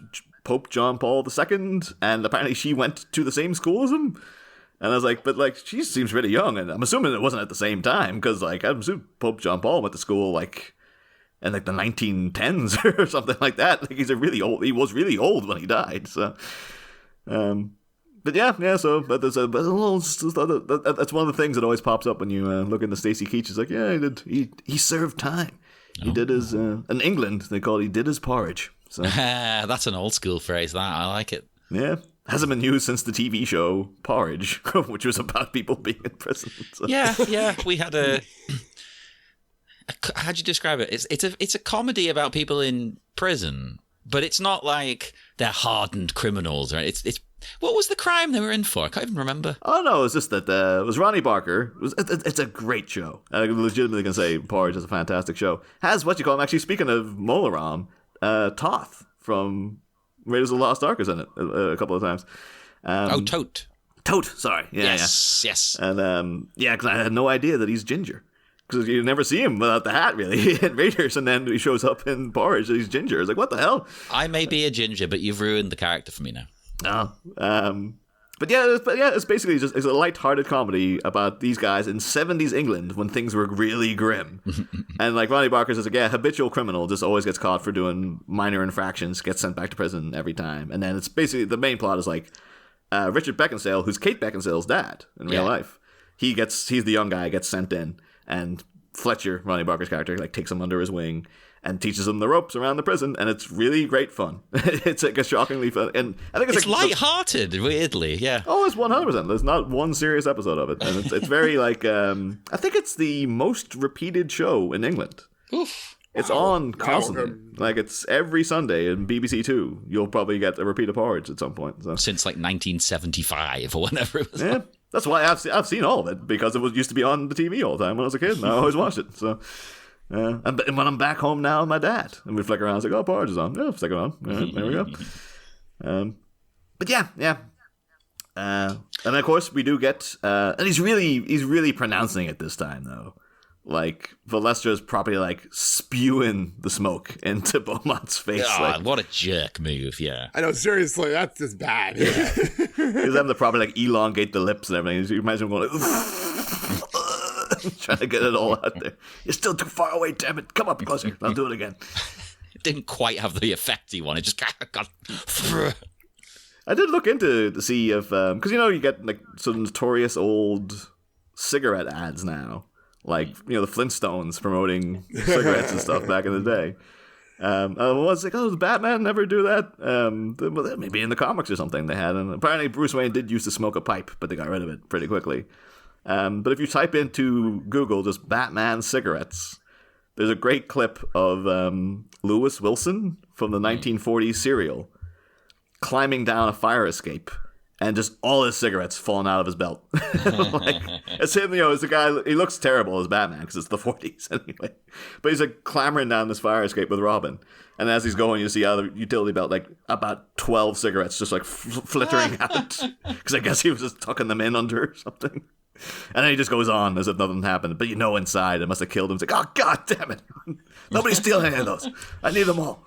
Pope John Paul II, and apparently she went to the same school as him. And I was like, but like she seems really young, and I'm assuming it wasn't at the same time, because like I'm assuming Pope John Paul went to school like in like the 1910s or something like that. Like he was really old when he died. So. But yeah. So, but that's one of the things that always pops up when you look into Stacey Keach. It's like, yeah, he served time. He did his in England they call it, he did his porridge. So that's an old school phrase. That I like it. Yeah, hasn't been used since the TV show Porridge, which was about people being in prison. So. Yeah. We had how'd you describe it? It's a comedy about people in prison, but it's not like they're hardened criminals, right? It's what was the crime they were in for? I can't even remember. Oh no, it's just that it was Ronnie Barker. It's a great show. I legitimately can say Porridge is a fantastic show. Has what you call him, actually, speaking of Molaram, Toth from Raiders of the Lost Ark is in it a couple of times. Tote. Tote, sorry. Yeah, yes. And because I had no idea that he's ginger. Because you never see him without the hat, really, in Raiders, and then he shows up in Porridge and he's ginger. It's like, what the hell? I may be a ginger, but you've ruined the character for me now. But it's basically it's a light-hearted comedy about these guys in 70s England when things were really grim. And like Ronnie Barker's is like, habitual criminal, just always gets caught for doing minor infractions, gets sent back to prison every time. And then it's basically, the main plot is like, Richard Beckinsale, who's Kate Beckinsale's dad in real life. He's the young guy, gets sent in, and Fletcher, Ronnie Barker's character, like takes him under his wing and teaches them the ropes around the prison, and it's really great fun. It's like a shockingly fun, and I think it's like light-hearted, weirdly, yeah. Oh, it's 100%. There's not one serious episode of it, and it's very like I think it's the most repeated show in England. Oof. It's on constantly, like it's every Sunday in BBC Two. You'll probably get a repeat of Porridge at some point. So. Since like 1975 or whenever it was. Yeah, that's why I've seen all of it, because it used to be on the TV all the time when I was a kid, and I always watched it. So. And when I'm back home now with my dad, and we flick around, it's like, oh, Porridge is on. Yeah, flick it on. All right, there we go. But yeah. And of course we do get, and he's really pronouncing it this time though. Like Valestra's probably like spewing the smoke into Beaumont's face. God, what a jerk move! Yeah, I know. Seriously, that's just bad. He's having to probably like elongate the lips and everything. You imagine him going like. Trying to get it all out there. You're still too far away, damn it. Come up closer. I'll do it again. It didn't quite have the effect he wanted. Just got. I did look into to see if because you get like some notorious old cigarette ads now, like the Flintstones promoting cigarettes and stuff back in the day. I was like, does Batman never do that? Maybe in the comics or something they had, and apparently Bruce Wayne did used to smoke a pipe, but they got rid of it pretty quickly. But if you type into Google just Batman cigarettes, there's a great clip of Lewis Wilson from the 1940s serial climbing down a fire escape and just all his cigarettes falling out of his belt. Like, it's him, it's the guy, he looks terrible as Batman because it's the 40s anyway. But he's like clambering down this fire escape with Robin. And as he's going, you see out of the utility belt, like about 12 cigarettes just like flittering out. Because I guess he was just tucking them in under or something. And then he just goes on as if nothing happened. But inside it must have killed him. It's like, oh, God damn it. Nobody's stealing any of those. I need them all.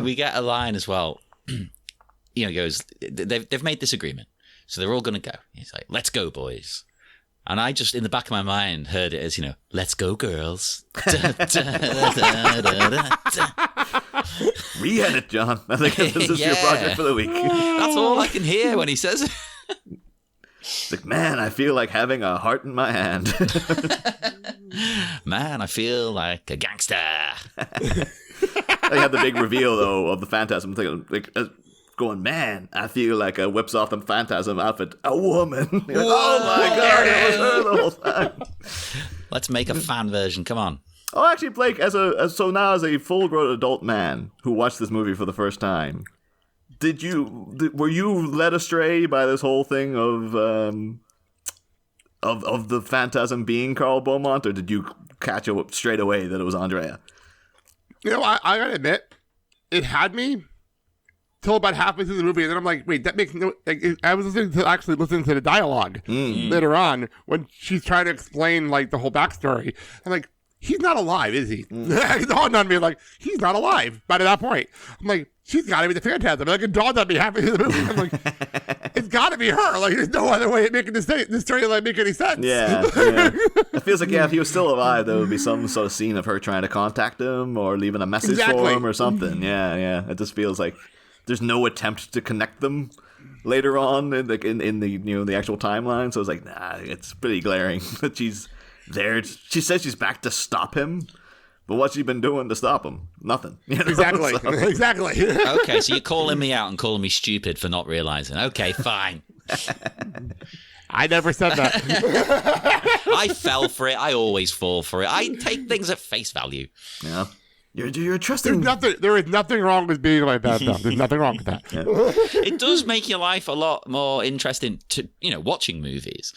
We get a line as well. He goes, they've made this agreement, so they're all going to go. He's like, let's go, boys. And I just, in the back of my mind, heard it as, let's go, girls. Re-edit it, John. I think this is your project for the week. That's all I can hear when he says it. It's like, man, I feel like having a heart in my hand. Man, I feel like a gangster. They had the big reveal, though, of the Phantasm thing. Like, going, man, I feel like a whips off the Phantasm outfit. A woman. Like, oh my God, it was her the whole time. Let's make a fan version. Come on. Oh, actually, Blake, so now as a full-grown adult man who watched this movie for the first time, were you led astray by this whole thing of the Phantasm being Carl Beaumont, or did you catch it straight away that it was Andrea? I gotta admit, it had me till about halfway through the movie, and then I'm like, wait, that makes no. Like, I was listening to the dialogue later on when she's trying to explain like the whole backstory. I'm like, he's not alive, is he? It dawned on me like he's not alive. But at that point, I'm like, she's got to be the Phantasm. Like, it dawned on me halfway through the movie. I'm like, it's got to be her. Like, there's no other way of making this storyline make any sense. Yeah. It feels like, if he was still alive, there would be some sort of scene of her trying to contact him or leaving a message for him or something. Yeah. It just feels like there's no attempt to connect them later on in the the actual timeline. So it's like, nah, it's pretty glaring that she's there. She says she's back to stop him. But what's she been doing to stop him? Nothing. Exactly. Exactly. Okay, so you're calling me out and calling me stupid for not realizing. Okay, fine. I never said that. I fell for it. I always fall for it. I take things at face value. Yeah. You're trusting. There is nothing wrong with being like that. No. There's nothing wrong with that. Yeah. It does make your life a lot more interesting to, watching movies.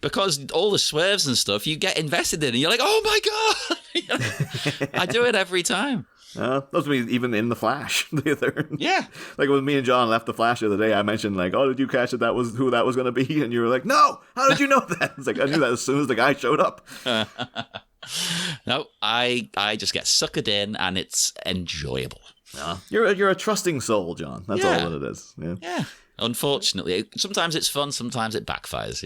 Because all the swerves and stuff, you get invested in, and you're like, oh my God! I do it every time. Those me even in The Flash. Yeah. Like when me and John left The Flash the other day, I mentioned like, oh, did you catch that was who that was going to be? And you were like, no! How did you know that? It's like, I knew that as soon as the guy showed up. No, I just get suckered in, and it's enjoyable. You're a trusting soul, John. That's all that it is. Yeah. Unfortunately, sometimes it's fun, sometimes it backfires,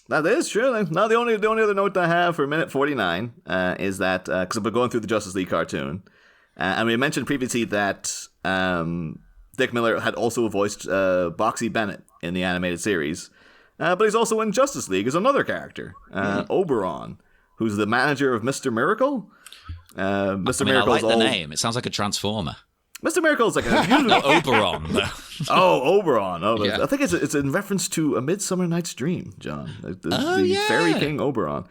That is true. Now, the only other note I have for minute 49 is that, because we're going through the Justice League cartoon, and we mentioned previously that Dick Miller had also voiced Boxy Bennett in the animated series, but he's also in Justice League as another character, Oberon, who's the manager of Mr. Miracle. Mr. Miracle's I like the name. It sounds like a Transformer. Mr. Miracle's like a No, Oberon. Oberon. Yeah. I think it's in reference to A Midsummer Night's Dream, John. The Fairy King Oberon.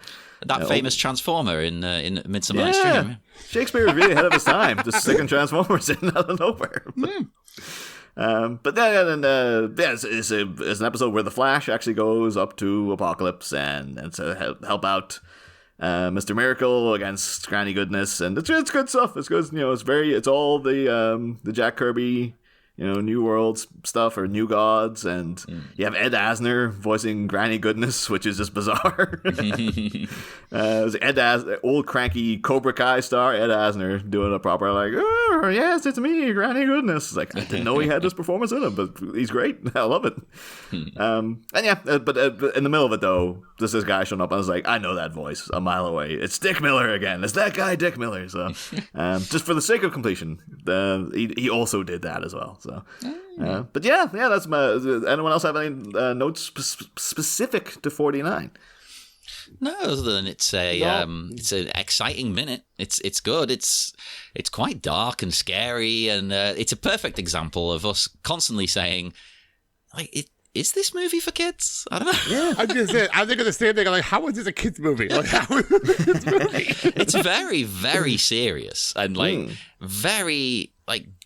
That famous Transformer in Midsummer Night's Dream. Shakespeare was really ahead of his time, just sticking Transformers in out of nowhere. But then, it's an episode where the Flash actually goes up to Apocalypse and to help out Mr. Miracle against Granny Goodness, and it's good stuff. It's good, it's all the Jack Kirby, New Worlds stuff or New Gods, and you have Ed Asner voicing Granny Goodness, which is just bizarre. It was old cranky Cobra Kai star Ed Asner doing a proper like, oh yes, it's me, Granny Goodness. It's like, I didn't know he had this performance in him, but he's great. I love it. But in the middle of it though, this guy showing up, and I was like, I know that voice a mile away. It's Dick Miller again. It's that guy, Dick Miller. So just for the sake of completion, he also did that as well. So, but that's my. Anyone else have any notes specific to 49? No, other than it's an exciting minute. It's good. It's quite dark and scary, and it's a perfect example of us constantly saying, like, is this movie for kids? I don't know. Yeah, I just said, I think of the same thing. I'm like, how is this a kids movie? Like, how is this a kids movie? It's very, very serious and very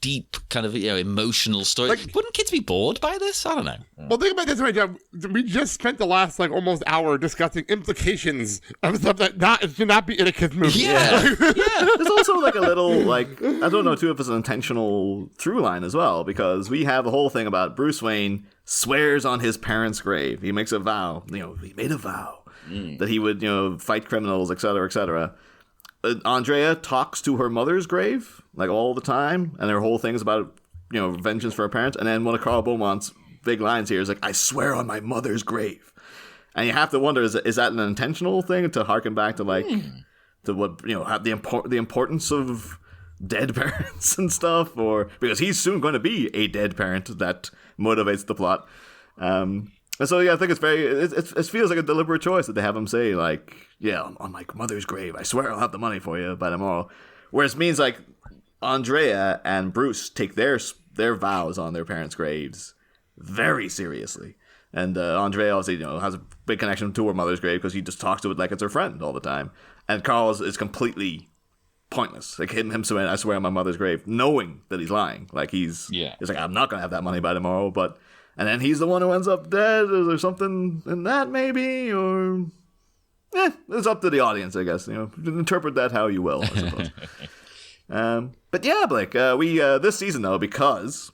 deep kind of emotional story. Wouldn't kids be bored by this? I don't know. Well, think about this, right, John. We just spent the last almost hour discussing implications of stuff that should not be in a kids movie. Yeah. There's also a little I don't know too if it's an intentional through line as well, because we have the whole thing about Bruce Wayne swears on his parents' grave. He makes a vow. He made a vow that he would fight criminals, etc., etc. Andrea talks to her mother's grave like all the time, and her whole thing is about vengeance for her parents. And then one of Carl Beaumont's big lines here is like, "I swear on my mother's grave," and you have to wonder, is that an intentional thing to harken back to like to what have the importance of dead parents and stuff, or because he's soon going to be a dead parent that motivates the plot. And so I think it's it feels like a deliberate choice that they have him say like, "Yeah, on my mother's grave, I swear I'll have the money for you by tomorrow," whereas it means like Andrea and Bruce take their vows on their parents' graves very seriously. And Andrea obviously has a big connection to her mother's grave because he just talks to it like it's her friend all the time. And Carl is completely pointless. Like him saying, "I swear on my mother's grave," knowing that he's lying. Like he's like, "I'm not gonna have that money by tomorrow," and then he's the one who ends up dead. Is there something in that maybe? Or it's up to the audience, I guess. Interpret that how you will, I suppose. But yeah, Blake, we this season though, because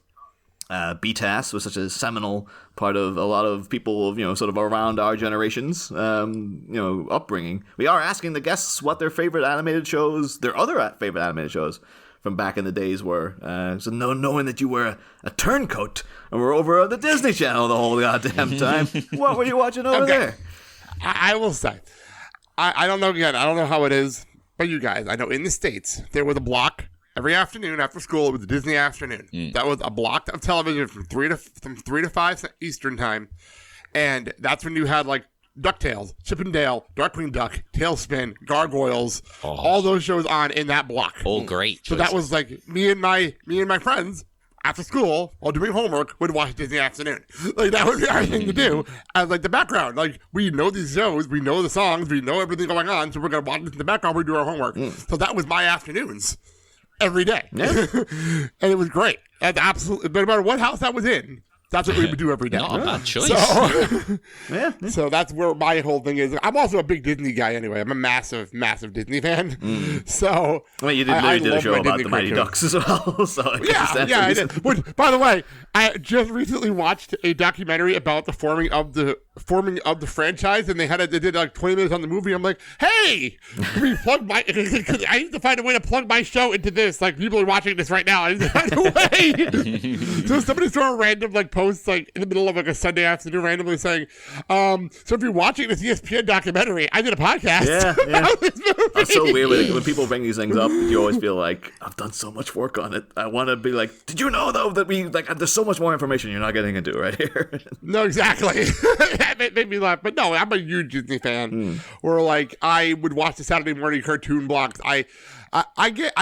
BTAS was such a seminal part of a lot of people, sort of around our generation's, upbringing. We are asking the guests what their favorite animated shows, their other favorite animated shows from back in the days were. So knowing that you were a turncoat and were over on the Disney Channel the whole goddamn time, what were you watching over there? I will say, I don't know again. I don't know how it is, but you guys, I know in the States there was a block. Every afternoon after school, it was a Disney afternoon. That was a block of television from 3 to 5 Eastern time, and that's when you had like DuckTales, Chip and Dale, Darkwing Duck, Tailspin, Gargoyles, all those shows on in that block. All great. So that was like me and my friends after school while doing homework would watch Disney afternoon. Like that would be our thing to do as like the background. Like we know these shows, we know the songs, we know everything going on, so we're gonna watch it in the background. We do our homework. So that was my afternoons. Every day. Yeah. And it was great. And absolutely, no matter what house I was in, that's what we would do every day. Not a bad choice. So that's where my whole thing is. I'm also a big Disney guy anyway. I'm a massive Disney fan. So you did a show about the Mighty Ducks as well. So I did. Which, by the way, I just recently watched a documentary about the forming of the franchise, and they did like 20 minutes on the movie. I'm like, hey, I need to find a way to plug my show into this. Like people are watching this right now. I need to find a way. So somebody's throwing random like posts like in the middle of like a Sunday afternoon randomly saying, so if you're watching this ESPN documentary, I did a podcast about this movie. That's so weird when people bring these things up. You always feel like, I've done so much work on it. I want to be like, did you know though that we like there's so much more information you're not getting into right here. No, exactly. That made me laugh. But no, I'm a huge Disney fan. Or like I would watch the Saturday morning cartoon blocks. I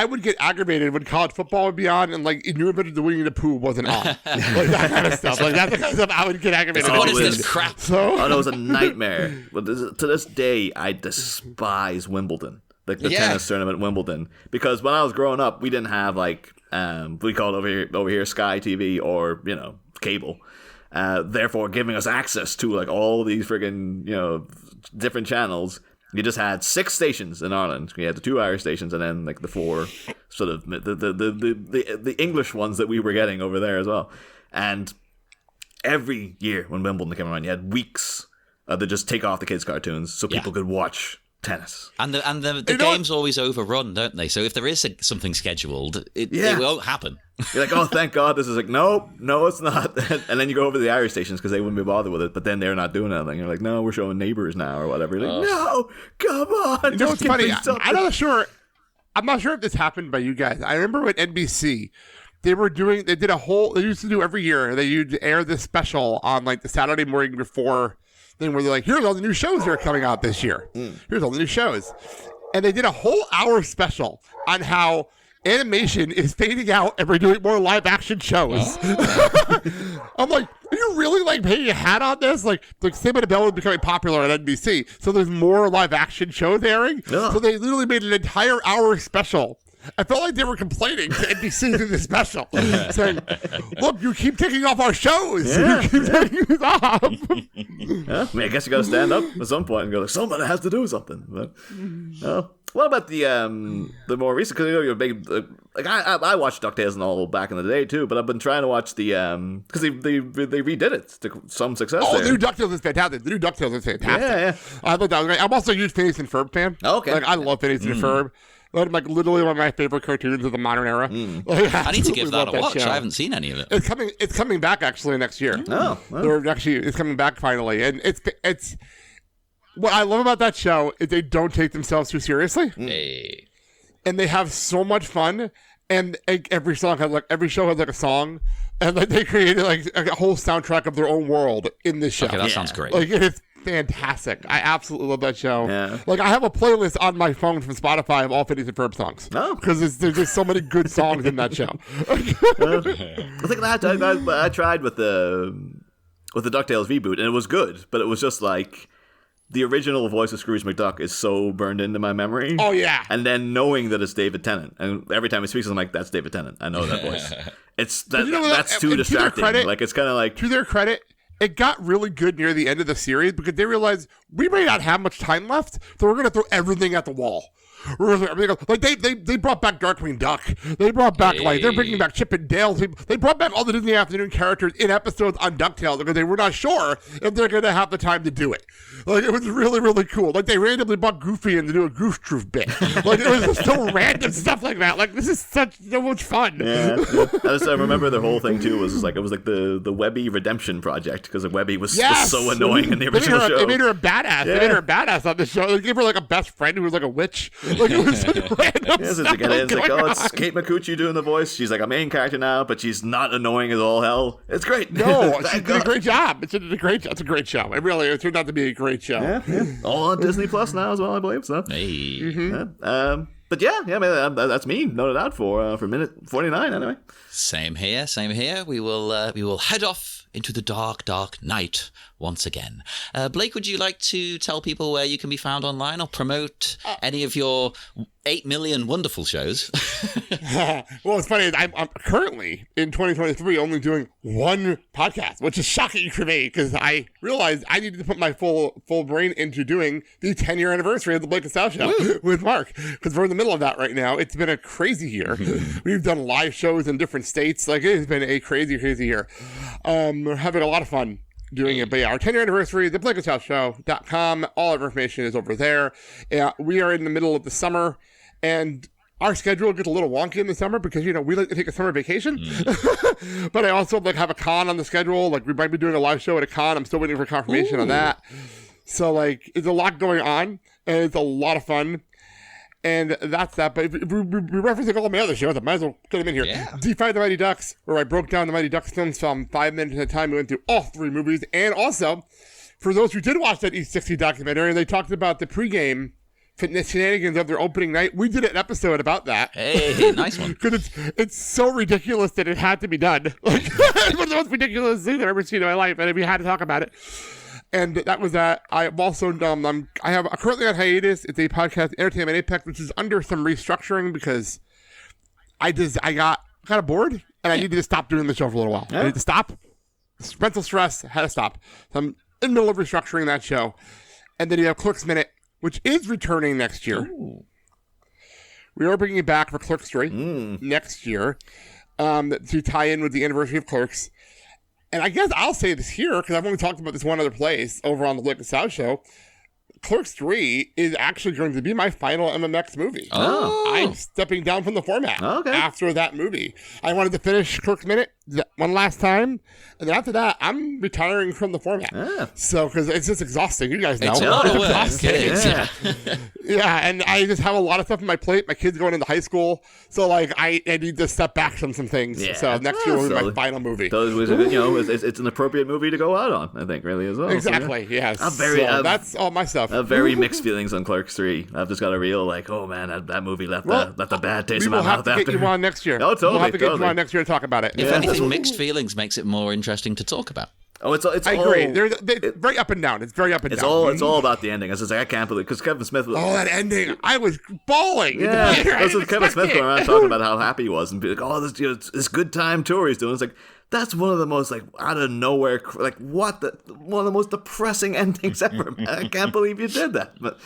would get aggravated when college football would be on and like New Adventures of Winnie the Pooh wasn't on. Like that kind of stuff. Like that's the kind of stuff I would get aggravated. What is this crap? Oh, no, it was a nightmare. But to this day, I despise Wimbledon. Like the tennis tournament at Wimbledon. Because when I was growing up, we didn't have like we called over here Sky TV or cable. Therefore giving us access to like all these friggin' different channels. You just had 6 stations in Ireland. You had the 2 Irish stations, and then like the 4 sort of the English ones that we were getting over there as well. And every year when Wimbledon came around, you had weeks to just take off the kids' cartoons so people could watch tennis. And the games always overrun, don't they? So if there is something scheduled, it won't happen. You're like, oh, thank God this is like, no, it's not. And then you go over to the Irish stations because they wouldn't be bothered with it, but then they're not doing anything. You're like, no, we're showing Neighbours now or whatever. You're like, no, come on. It's funny. I'm not sure if this happened by you guys. I remember at NBC, they used to do every year, they used to air this special on like the Saturday morning before thing where they're like, here's all the new shows that are coming out this year. Here's all the new shows. And they did a whole hour special on how animation is fading out and we're doing more live action shows. I'm like, are you really like paying a hat on this? Like Saved by the Bell is becoming popular at NBC, so there's more live action shows airing. So they literally made an entire hour special. I felt like they were complaining to NBC through this special, saying, look, you keep taking off our shows. You keep taking this off. I guess you got to stand up at some point and go, like, somebody has to do something. But, What about the more recent? Because you're a big like I watched DuckTales and all back in the day too, but I've been trying to watch the because they redid it to some success. Oh, there. the new DuckTales is fantastic. The new DuckTales is fantastic. Yeah. I thought that was great. I'm also a huge Phineas and Ferb fan. Oh, okay. Like I love Phineas and Ferb. Like literally one of my favorite cartoons of the modern era. Like, I need to give that a watch. show. I haven't seen any of it. It's coming back actually next year. Oh, well. It's coming back finally, and it's what I love about that show is they don't take themselves too seriously, Hey. and they have so much fun. And every show has like a song, and like they created like a whole soundtrack of their own world in this show. Okay, that sounds great. Like it is fantastic. I absolutely love that show. Yeah. Like I have a playlist on my phone from Spotify of all Phineas and Ferb songs. Oh. Because there's just so many good songs in that show. I think I tried with the DuckTales reboot, and it was good, but it was just like the original voice of Scrooge McDuck is so burned into my memory. Oh yeah. And then knowing that it's David Tennant, and every time he speaks, I'm like, "That's David Tennant. I know that voice." That's too distracting. Like it's kind of like to their credit, it got really good near the end of the series because they realized we may not have much time left, so we're gonna throw everything at the wall. Like they brought back Darkwing Duck. They brought back they're bringing back Chip and Dale. They brought back all the Disney Afternoon characters in episodes on DuckTales because they were not sure if they're going to have the time to do it. Like it was really really cool. Like they randomly brought Goofy in to do a Goof Troop bit. Like it was just so random stuff like that. Like this is so much fun. Yeah. I remember the whole thing too was like it was like the Webby redemption project because Webby was so annoying in the original show. They made her a badass. Yeah. They made her a badass on the show. They gave her like a best friend who was like a witch. Like it was such random Yes, stuff. it's like, oh, it's Kate McCucci doing the voice. She's like a main character now, but she's not annoying as all hell. It's great. No, she did a great job. It's a great show. It turned out to be a great show. Yeah. All on Disney Plus now as well, I believe. So, Hey. but yeah, I mean that's me noted out for minute 49 anyway. Same here. We will head off into the dark night once again. Blake, would you like to tell people where you can be found online or promote any of your 8 million wonderful shows? Well, it's funny. I'm currently in 2023 only doing one podcast, which is shocking for me because I realized I needed to put my full brain into doing the 10-year anniversary of the Blake and Sal Show with Mark because we're in the middle of that right now. It's been a crazy year. We've done live shows in different states. Like it has been a crazy year. We're having a lot of fun doing it. But yeah, our 10-year anniversary, theblakeandsalshow.com. All our information is over there. We are in the middle of the summer, and our schedule gets a little wonky in the summer because, we like to take a summer vacation. But I also have a con on the schedule. Like we might be doing a live show at a con. I'm still waiting for confirmation on that. So it's a lot going on, and it's a lot of fun. And that's that. But if we're referencing all my other shows, I might as well get them in here. Yeah. Defy the Mighty Ducks, where I broke down the Mighty Ducks films from 5 minutes at a time. We went through all 3 movies. And also, for those who did watch that E60 documentary, and they talked about the pregame fitness shenanigans of their opening night, we did an episode about that. Hey, nice one. Because it's so ridiculous that it had to be done. Like, it's one of the most ridiculous things I've ever seen in my life, and we had to talk about it. And that was that. I'm also I have currently on hiatus. It's a podcast, Entertainment Apex, which is under some restructuring because I got kind of bored and I needed to stop doing the show for a little while. I needed to stop. Mental stress, had to stop. So I'm in the middle of restructuring that show. And then you have Clerks Minute, which is returning next year. Ooh. We are bringing it back for Clerks 3 next year to tie in with the anniversary of Clerks. And I guess I'll say this here, because I've only talked about this one other place over on the Blake and Sal Show. Clerks 3 is actually going to be my final MMX movie. Oh. I'm stepping down from the format after that movie. I wanted to finish Clerks Minute one last time, and then after that, I'm retiring from the format. So, because it's just exhausting. You guys know. It's exhausting. Yeah, and I just have a lot of stuff on my plate. My kid's going into high school, so I need to step back from some things. Yeah. So next year will be my final movie. So it's an appropriate movie to go out on, I think, really, as well. Exactly, so, yes. That's all my stuff. I have very mixed feelings on Clerks 3. I've just got a real, oh man, that movie left the bad taste in my mouth after. We'll have to get you on next year. Oh, totally. We'll have to get you on next year to talk about it. If anything, mixed feelings makes it more interesting to talk about. Oh, it's I agree. They're very up and down. It's very up and down. It's all about the ending. It's just I can't believe because Kevin Smith. That ending! I was bawling. Yeah, this is Kevin Smith going around talking about how happy he was and be like, "Oh, this good time tour he's doing." It's like that's one of the most out of nowhere one of the most depressing endings ever. I can't believe you did that, but.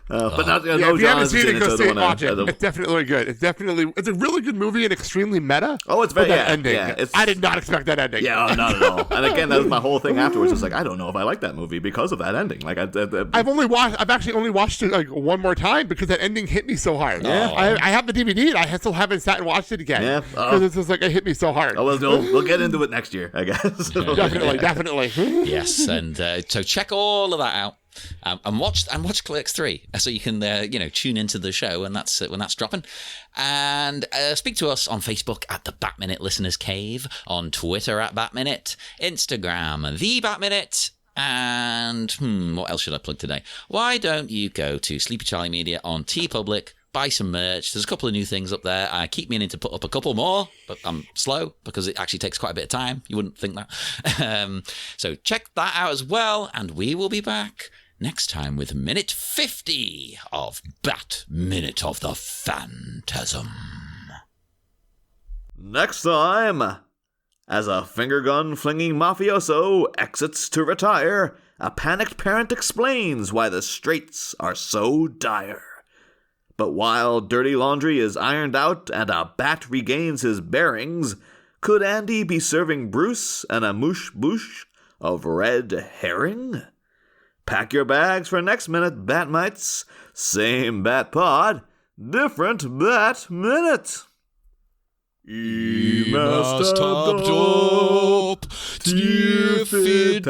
But not, Yeah, no, if you John haven't seen it, go see it, watch it. the- It's definitely good. It's a really good movie and extremely meta. Oh, it's But very that ending. it's- I did not expect that ending. Yeah, not at all. And again, that was my whole thing afterwards. It's like, I don't know if I like that movie because of that ending. Like, I've actually only watched it like one more time because that ending hit me so hard. Yeah. I have the DVD and I still haven't sat and watched it again. Yeah. Because it's just like it hit me so hard. oh, we'll get into it next year, I guess. Definitely. Yes, and so check all of that out. And watch Clerks 3, so you can tune into the show when that's dropping, and speak to us on Facebook at the Bat Minute Listeners Cave, on Twitter at Bat Minute, Instagram the Bat Minute, and what else should I plug today? Why don't you go to Sleepy Charlie Media on TeePublic? Buy some merch. There's a couple of new things up there. I keep meaning to put up a couple more, but I'm slow because it actually takes quite a bit of time. You wouldn't think that. So check that out as well, and we will be back next time with minute 50 of Bat Minute of the Phantasm. Next time, as a finger gun flinging mafioso exits to retire, a panicked parent explains why the straits are so dire. But while dirty laundry is ironed out and a bat regains his bearings, could Andy be serving Bruce an amuse bouche of red herring? Pack your bags for next minute, Batmites. Same Bat Pod, different Bat Minute. must have top, stiff it,